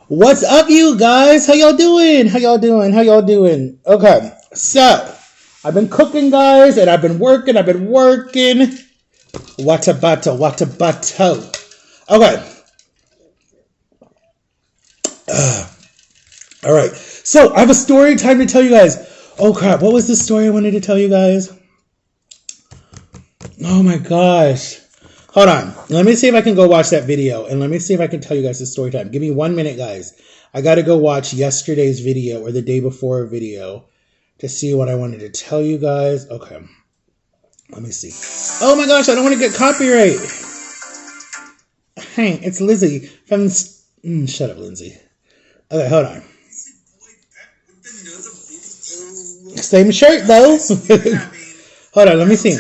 What's up, you guys? How y'all doing? How y'all doing? How y'all doing? Okay, so I've been cooking, guys, and I've been working. Wata bata, wata bato. Okay. All right. So I have a story time to tell you guys. Oh crap! What was the story I wanted to tell you guys? Oh my gosh. Hold on. Let me see if I can go watch that video, and let me see if I can tell you guys the story time. Give me 1 minute, guys. I got to go watch yesterday's video or the day before video to see what I wanted to tell you guys. Okay. Let me see. Oh my gosh, I don't want to get copyright. Hey, it's Lizzie from... shut up, Lindsay. Okay, hold on. Same shirt, though. Hold on, let me see.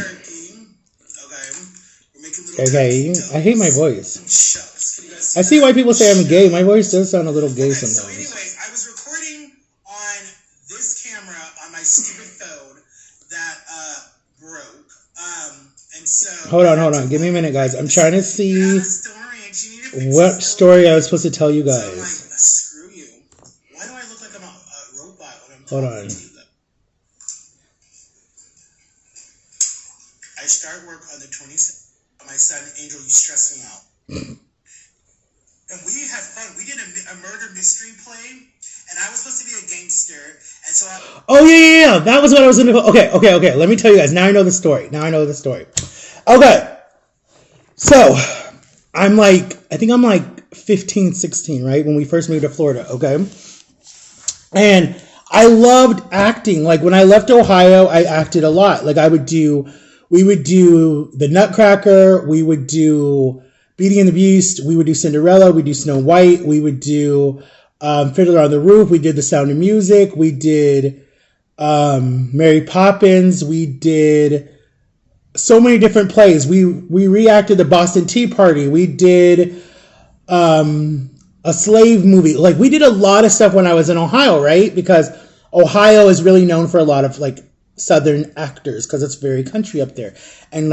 Okay, I hate my voice. I see why people say I'm gay. My voice does sound a little gay sometimes. So anyways, I was recording on this camera on my stupid phone that broke. And so Hold on. Give me a minute, guys. I'm trying to see what story I was supposed to tell you guys. So I'm like, screw you. Why do I look like I'm a robot when I'm Hold talking on. to you? I start work on the 27th. My son, Angel, you stress me out. And we had fun. We did a murder mystery play, and I was supposed to be a gangster, and so I... Oh, yeah. That was what I was going to... Okay. Let me tell you guys. Now I know the story. Okay. So, I think I'm like 15, 16, right? When we first moved to Florida, okay? And I loved acting. Like, when I left Ohio, I acted a lot. Like, we would do The Nutcracker, we would do Beauty and the Beast, we would do Cinderella, we'd do Snow White, we would do Fiddler on the Roof, we did The Sound of Music, we did Mary Poppins, we did so many different plays. We reacted the Boston Tea Party, we did a slave movie. Like, we did a lot of stuff when I was in Ohio, right? Because Ohio is really known for a lot of, like, Southern actors, because it's very country up there, and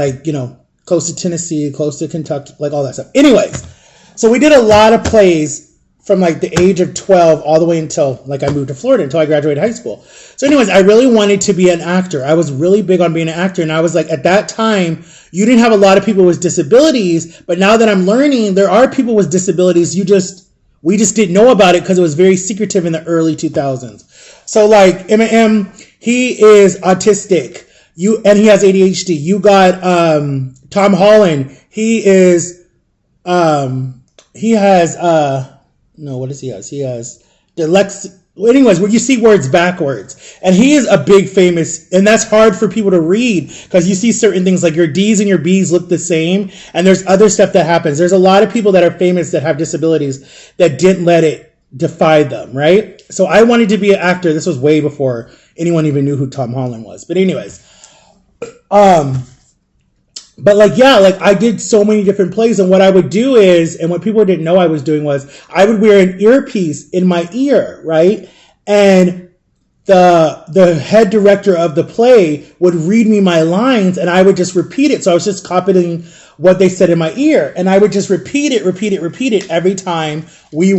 close to Tennessee, close to Kentucky, like all that stuff. Anyways, so we did a lot of plays from like the age of 12 all the way until like I moved to Florida, until I graduated high school. So anyways, I really wanted to be an actor. I was really big on being an actor, and I was like, at that time, you didn't have a lot of people with disabilities, but now that I'm learning, there are people with disabilities. We just didn't know about it because it was very secretive in the early 2000s. So like Eminem, he is autistic. And he has ADHD. You got Tom Holland. He has what does he has? He has dyslexia. Anyways, where you see words backwards. And he is a big famous, and that's hard for people to read because you see certain things like your D's and your B's look the same, and there's other stuff that happens. There's a lot of people that are famous that have disabilities that didn't let it defy them, right? So I wanted to be an actor. This was way before anyone even knew who Tom Holland was. But anyways, but I did so many different plays, and what I would do is, and what people didn't know I was doing was, I would wear an earpiece in my ear, right? And the head director of the play would read me my lines, and I would just repeat it. So I was just copying what they said in my ear, and I would just repeat it every time when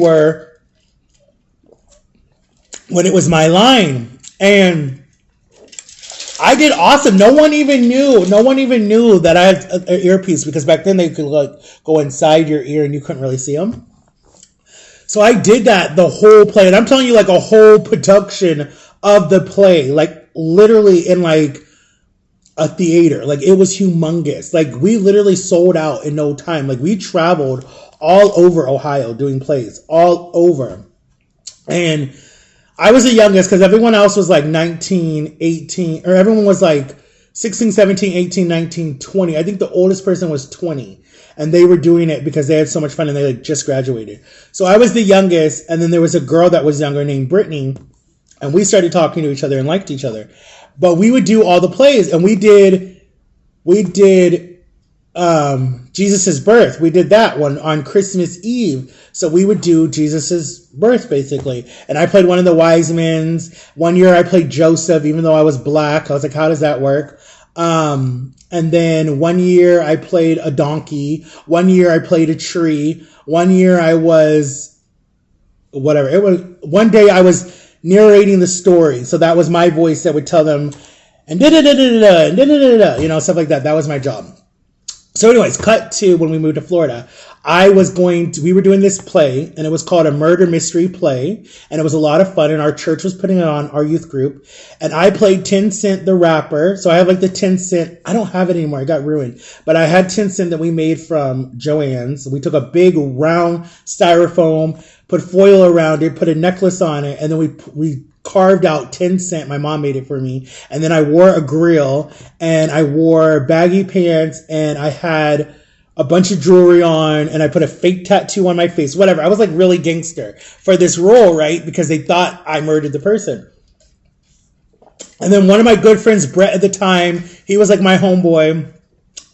it was my line. And I did awesome. No one even knew that I had an earpiece, because back then they could go inside your ear and you couldn't really see them. So I did that the whole play, and I'm telling you, like, a whole production of the play, like literally in like a theater. Like, it was humongous. Like, we literally sold out in no time. Like, we traveled all over Ohio doing plays, all over. And I was the youngest because everyone else was like 19, 18, or everyone was like 16, 17, 18, 19, 20. I think the oldest person was 20, and they were doing it because they had so much fun and they like just graduated. So I was the youngest, and then there was a girl that was younger named Brittany, and we started talking to each other and liked each other. But we would do all the plays, and we did Jesus's birth. We did that one on Christmas Eve. So we would do Jesus's birth, basically. And I played one of the wise men. One year I played Joseph, even though I was black. I was like, how does that work? And then one year I played a donkey. One year I played a tree. One year I was whatever. It was one day I was narrating the story, so that was my voice that would tell them, and da da da da da da da da, stuff like that. That was my job. So, anyways, cut to when we moved to Florida. We were doing this play, and it was called a murder mystery play, and it was a lot of fun, and our church was putting it on, our youth group, and I played 10 Cent the rapper, so I have like the 10 Cent, I don't have it anymore, it got ruined, but I had 10 Cent that we made from Joann's. We took a big round styrofoam, put foil around it, put a necklace on it, and then we carved out 10 Cent. My mom made it for me. And then I wore a grill and I wore baggy pants and I had a bunch of jewelry on and I put a fake tattoo on my face, whatever. I was like really gangster for this role, right? Because they thought I murdered the person. And then one of my good friends, Brett, at the time, he was like my homeboy.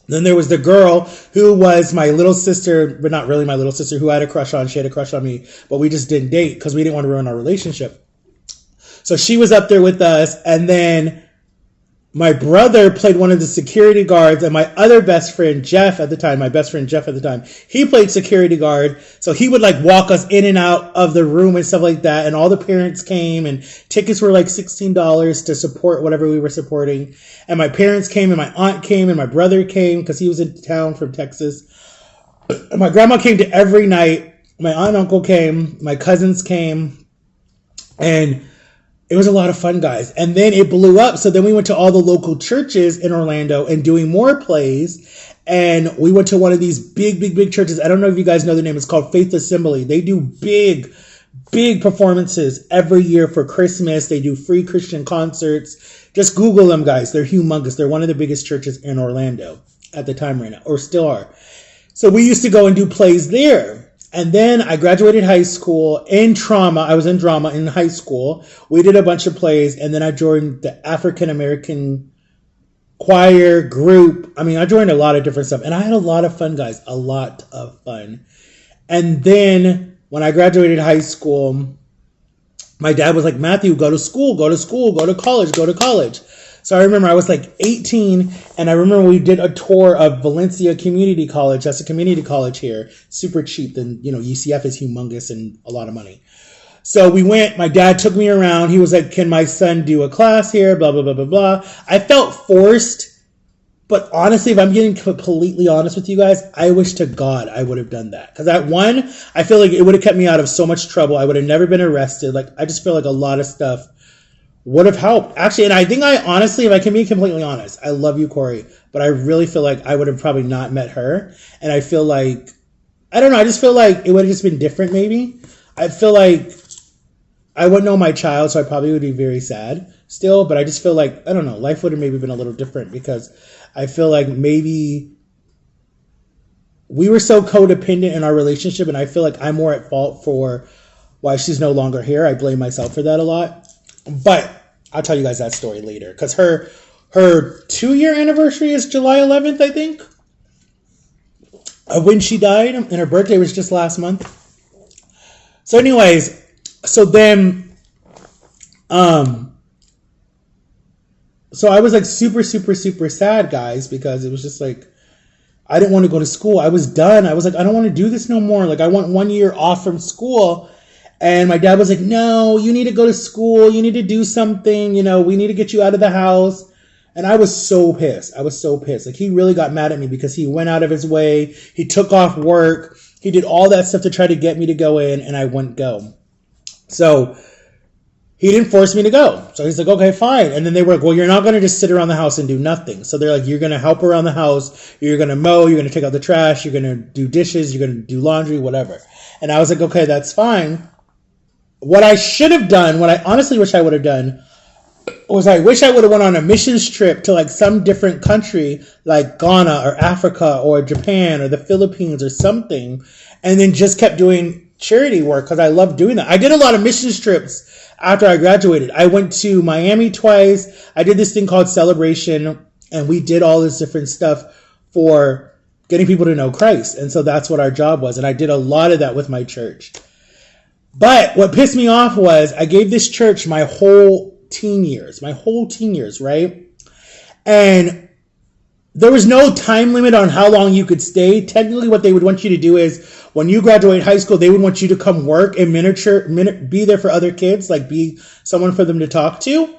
Then there was the girl who was my little sister, but not really my little sister, who I had a crush on. She had a crush on me, but we just didn't date because we didn't want to ruin our relationship. So she was up there with us, and then my brother played one of the security guards, and my other best friend, Jeff, at the time, he played security guard. So he would like walk us in and out of the room and stuff like that, and all the parents came, and tickets were like $16 to support whatever we were supporting. And my parents came, and my aunt came, and my brother came because he was in town from Texas. And my grandma came to every night. My aunt and uncle came. My cousins came. And it was a lot of fun, guys. And then it blew up. So then we went to all the local churches in Orlando and doing more plays. And we went to one of these big churches. I don't know if you guys know the name. It's called Faith Assembly. They do big performances every year for Christmas. They do free Christian concerts. Just Google them, guys. They're humongous. They're one of the biggest churches in Orlando at the time right now, or still are. So we used to go and do plays there. And then I graduated high school in drama. I was in drama in high school. We did a bunch of plays, and then I joined the African American choir group. I mean, I joined a lot of different stuff, and I had a lot of fun, guys. A lot of fun. And then when I graduated high school, my dad was like, Matthew, go to school, go to college. So I remember I was like 18, and I remember we did a tour of Valencia Community College. That's a community college here. Super cheap. Then, UCF is humongous and a lot of money. So we went, my dad took me around. He was like, can my son do a class here? Blah, blah, blah, blah, blah. I felt forced, but honestly, if I'm getting completely honest with you guys, I wish to God I would have done that. Because at one, I feel like it would have kept me out of so much trouble. I would have never been arrested. Like, I just feel like a lot of stuff would have helped. Actually, and I think honestly, if I can be completely honest, I love you, Corey, but I really feel like I would have probably not met her. And I feel like, I don't know, I just feel like it would have just been different maybe. I feel like I wouldn't know my child, so I probably would be very sad still, but I just feel like, I don't know, life would have maybe been a little different because I feel like maybe we were so codependent in our relationship, and I feel like I'm more at fault for why she's no longer here. I blame myself for that a lot. But I'll tell you guys that story later, because her 2-year anniversary is July 11th, I think, when she died, and her birthday was just last month. So anyways, so then, so I was like super sad, guys, because it was just like, I didn't want to go to school. I was done. I was like, I don't want to do this no more. Like, I want 1 year off from school. And my dad was like, no, you need to go to school. You need to do something. We need to get you out of the house. And I was so pissed. Like, he really got mad at me because he went out of his way. He took off work. He did all that stuff to try to get me to go in, and I wouldn't go. So he didn't force me to go. So he's like, okay, fine. And then they were like, well, you're not going to just sit around the house and do nothing. So they're like, you're going to help around the house. You're going to mow. You're going to take out the trash. You're going to do dishes. You're going to do laundry, whatever. And I was like, okay, that's fine. What I should have done, what I honestly wish I would have done, was I wish I would have went on a missions trip to like some different country like Ghana or Africa or Japan or the Philippines or something, and then just kept doing charity work because I love doing that. I did a lot of missions trips after I graduated. I went to Miami twice. I did this thing called Celebration, and we did all this different stuff for getting people to know Christ. And so that's what our job was. And I did a lot of that with my church. But what pissed me off was I gave this church my whole teen years, right? And there was no time limit on how long you could stay. Technically, what they would want you to do is when you graduate high school, they would want you to come work and be there for other kids, like be someone for them to talk to.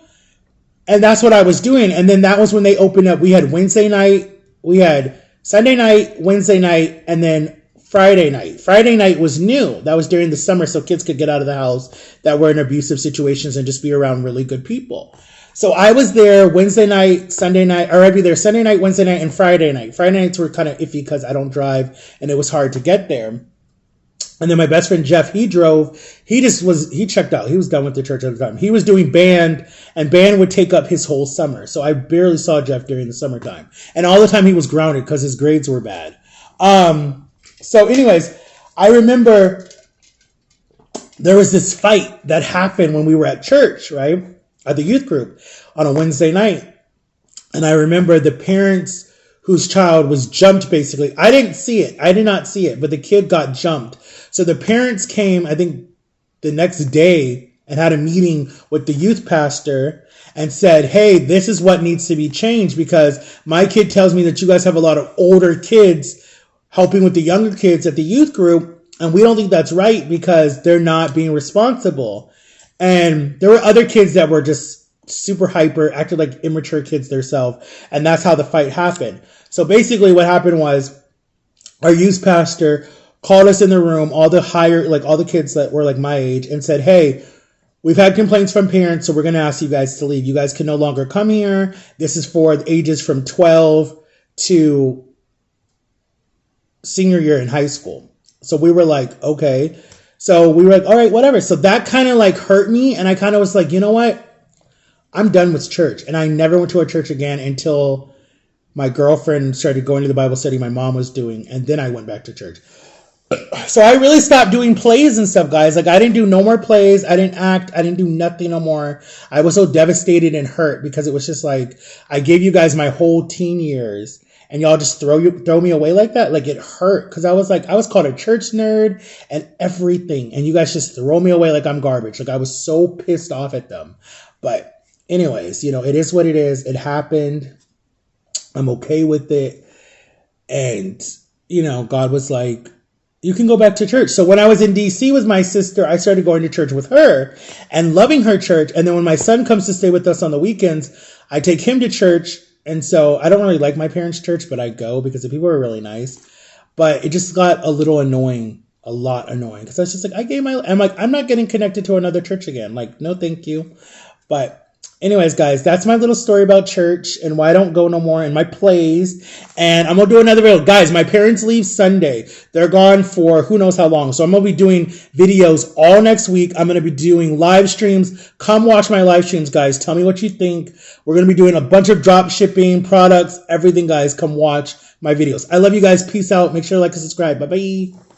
And that's what I was doing. And then that was when they opened up. We had Wednesday night, we had Sunday night, Wednesday night, and then Friday night. Friday night was new. That was during the summer, so kids could get out of the house that were in abusive situations and just be around really good people. So I was there Wednesday night, Sunday night, or I'd be there Sunday night, Wednesday night, and Friday night. Friday nights were kind of iffy because I don't drive and it was hard to get there. And then my best friend Jeff, he drove. He checked out. He was done with the church at the time. He was doing band, and band would take up his whole summer. So I barely saw Jeff during the summertime. And all the time he was grounded because his grades were bad. So anyways, I remember there was this fight that happened when we were at church, right? At the youth group on a Wednesday night. And I remember the parents whose child was jumped, basically. I didn't see it. I did not see it, but the kid got jumped. So the parents came, I think, the next day and had a meeting with the youth pastor and said, hey, this is what needs to be changed because my kid tells me that you guys have a lot of older kids helping with the younger kids at the youth group, and we don't think that's right because they're not being responsible. And there were other kids that were just super hyper, acted like immature kids themselves, and that's how the fight happened. So basically what happened was our youth pastor called us in the room, all the kids that were like my age, and said, hey, we've had complaints from parents, so we're going to ask you guys to leave. You guys can no longer come here. This is for the ages from 12 to senior year in high school. So we were like, okay. So we were like, all right, whatever. So that kind of like hurt me. And I kind of was like, you know what? I'm done with church. And I never went to a church again until my girlfriend started going to the Bible study my mom was doing. And then I went back to church. So I really stopped doing plays and stuff, guys. Like I didn't do no more plays. I didn't act. I didn't do nothing no more. I was so devastated and hurt because it was just like, I gave you guys my whole teen years and y'all just throw me away like that. Like it hurt because I was called a church nerd and everything. And you guys just throw me away like I'm garbage. Like I was so pissed off at them. But anyways, it is what it is. It happened. I'm okay with it. And, God was like, you can go back to church. So when I was in DC with my sister, I started going to church with her and loving her church. And then when my son comes to stay with us on the weekends, I take him to church. And so I don't really like my parents' church, but I go because the people are really nice. But it just got a little annoying, a lot annoying. Because I was just like, I'm not getting connected to another church again. Like, no, thank you. But anyways, guys, that's my little story about church and why I don't go no more in my plays. And I'm going to do another video. Guys, my parents leave Sunday. They're gone for who knows how long. So I'm going to be doing videos all next week. I'm going to be doing live streams. Come watch my live streams, guys. Tell me what you think. We're going to be doing a bunch of drop shipping products, everything, guys. Come watch my videos. I love you guys. Peace out. Make sure to like and subscribe. Bye-bye.